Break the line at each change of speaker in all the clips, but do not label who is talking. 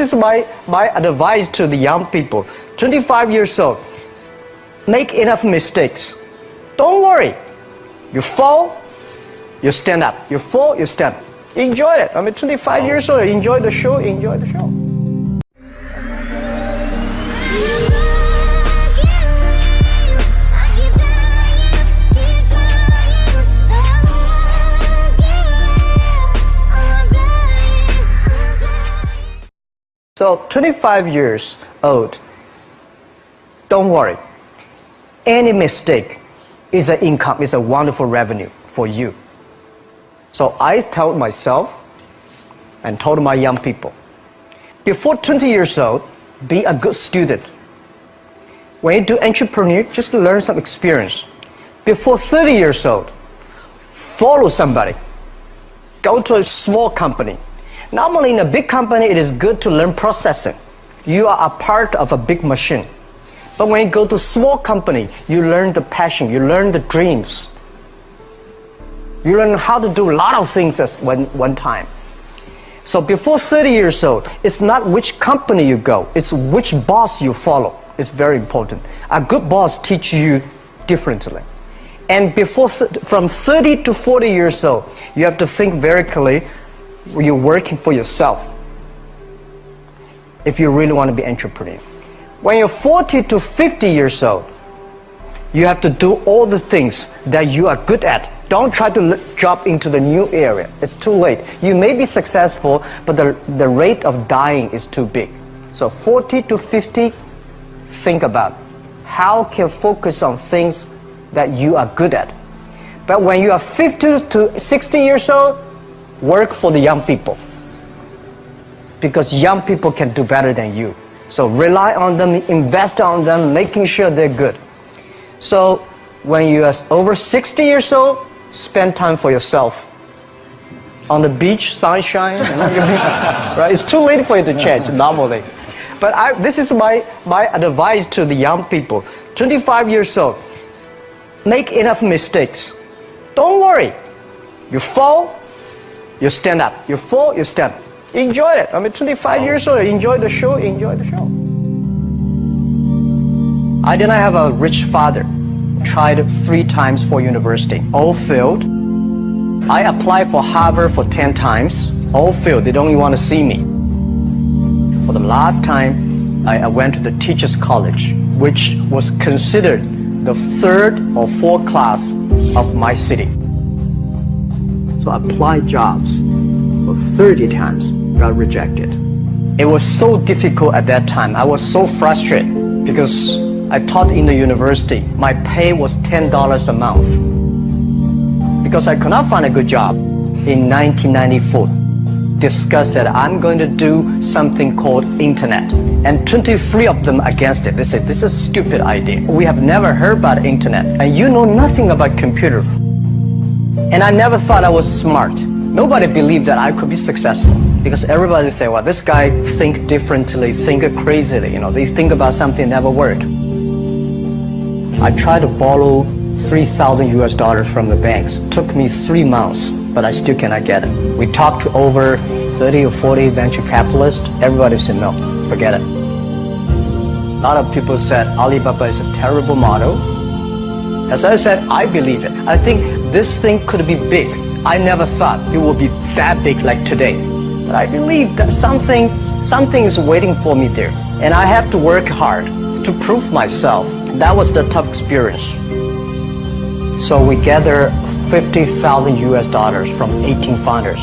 is my advice to the young people. 25 years old, make enough mistakes. Don't worry. You fall, you stand up. You fall, you stand up. Enjoy it. 25 years old, enjoy the show, enjoy the show. So 25 years old, don't worry. Any mistake is an income, is a wonderful revenue for you. So I told myself and told my young people, before 20 years old, be a good student. When you do entrepreneur, just learn some experience. Before 30 years old, follow somebody. Go to a small company. Normally in a big company, it is good to learn processing. You are a part of a big machine. But when you go to a small company, you learn the passion, you learn the dreams. You learn how to do a lot of things at one time. So before 30 years old, it's not which company you go, it's which boss you follow. It's very important. A good boss teaches you differently. And from 30 to 40 years old, you have to think very clearly. You're working for yourself if you really want to be an entrepreneur. When you're 40 to 50 years old, you have to do all the things that you are good at. Don't try to jump into the new area. It's too late. You may be successful, but the rate of dying is too big. So 40 to 50, think about how can you focus on things that you are good at. But when you are 50 to 60 years old, work for the young people, because young people can do better than you. So rely on them, invest on them, making sure they're good. So when you are over 60 years old, spend time for yourself. On the beach, sunshine, right? It's too late for you to change normally. But this is my advice to the young people. 25 years old, make enough mistakes. Don't worry. You fall, you stand up. You fall, you stand up. Enjoy it. 25 years old, enjoy the show, enjoy the show. I did not have a rich father. Tried 3 times for university. All failed. I applied for Harvard for 10 times. All failed. They don't even want to see me. For the last time, I went to the teachers' college, which was considered the 3rd or 4th class of my city. So I applied jobs for 30 times, got rejected. It was so difficult at that time. I was so frustrated because I taught in the university. My pay was $10 a month because I could not find a good job. In 1994, discussed that I'm going to do something called internet, and 23 of them against it. They said, this is a stupid idea. We have never heard about internet, and you know nothing about computer. And I never thought I was smart. Nobody believed that I could be successful, because everybody say, well, this guy think differently, think crazily, they think about something never worked. I tried to borrow $3,000 from the banks. Took me 3 months, but I still cannot get it. We talked to over 30 or 40 venture capitalists. Everybody said, no, forget it. A lot of people said Alibaba is a terrible model. As I said, I believe it. I think this thing could be big. I never thought it would be that big like today. But I believe that something is waiting for me there. And I have to work hard to prove myself. That was the tough experience. So we gathered $50,000 from 18 founders.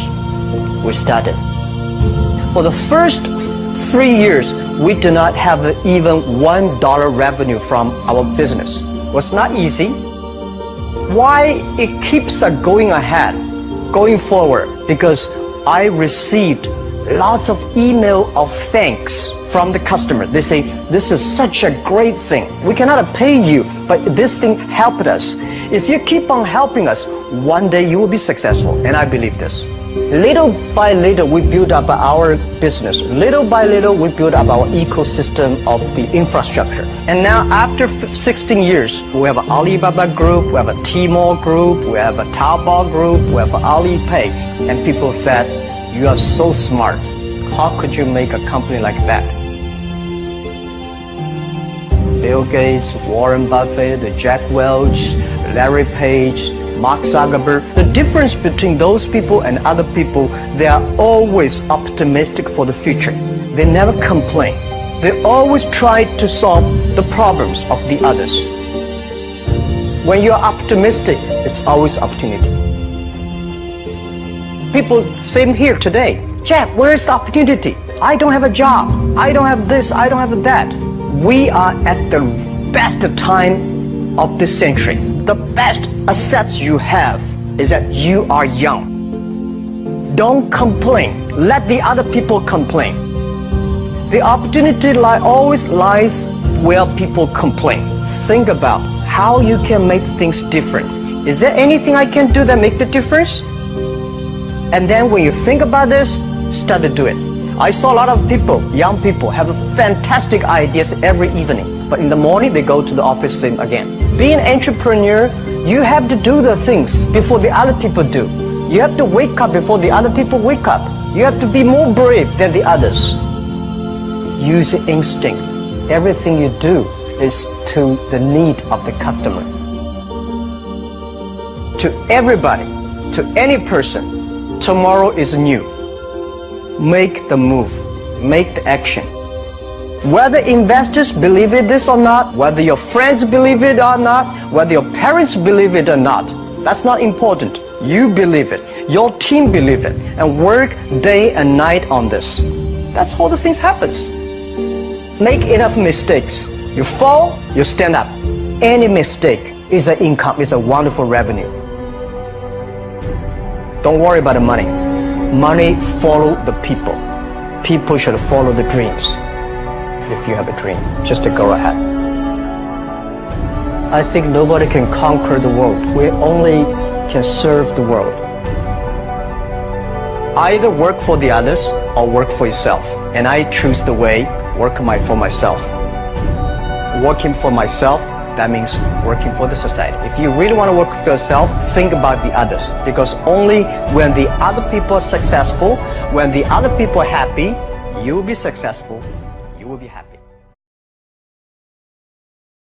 We started. For the first 3 years, we did not have even $1 revenue from our business. It was not easy. Why it keeps going ahead, going forward? Because I received lots of email of thanks from the customer. They say, this is such a great thing. We cannot pay you, but this thing helped us. If you keep on helping us, one day you will be successful. And I believe this. Little by little, we build up our business. Little by little, we build up our ecosystem of the infrastructure. And now, after 16 years, we have an Alibaba group, we have a Tmall group, we have a Taobao group, we have Alipay. And people said, you are so smart. How could you make a company like that? Bill Gates, Warren Buffett, Jack Welch, Larry Page, Mark Zuckerberg. The difference between those people and other people, they are always optimistic for the future. They never complain. They always try to solve the problems of the others. When you're optimistic, it's always opportunity. People same here today. Jack, where is the opportunity? I don't have a job. I don't have this. I don't have that. We are at the best time of this century. The best assets you have is that you are young. Don't complain. Let the other people complain. The opportunity always lies where people complain. Think about how you can make things different. Is there anything I can do that make the difference? And then when you think about this, start to do it. I saw a lot of people, young people, have fantastic ideas every evening. But in the morning, they go to the office same again. Being an entrepreneur, you have to do the things before the other people do. You have to wake up before the other people wake up. You have to be more brave than the others. Use instinct. Everything you do is to the need of the customer. To everybody, to any person, tomorrow is new. Make the move, make the action. Whether investors believe it this or not, whether your friends believe it or not, whether your parents believe it or not, that's not important. You believe it, your team believe it, and work day and night on this. That's how the things happens. Make enough mistakes. You fall, you stand up. Any mistake is an income, is a wonderful revenue. Don't worry about the money. Money follow the people. People should follow the dreams. If you have a dream, just to go ahead. I think nobody can conquer the world. We only can serve the world. Either work for the others or work for yourself. And I choose the way, work for myself. Working for myself, that means working for the society. If you really want to work for yourself, think about the others. Because only when the other people are successful, when the other people are happy, you will be successful, you will be happy.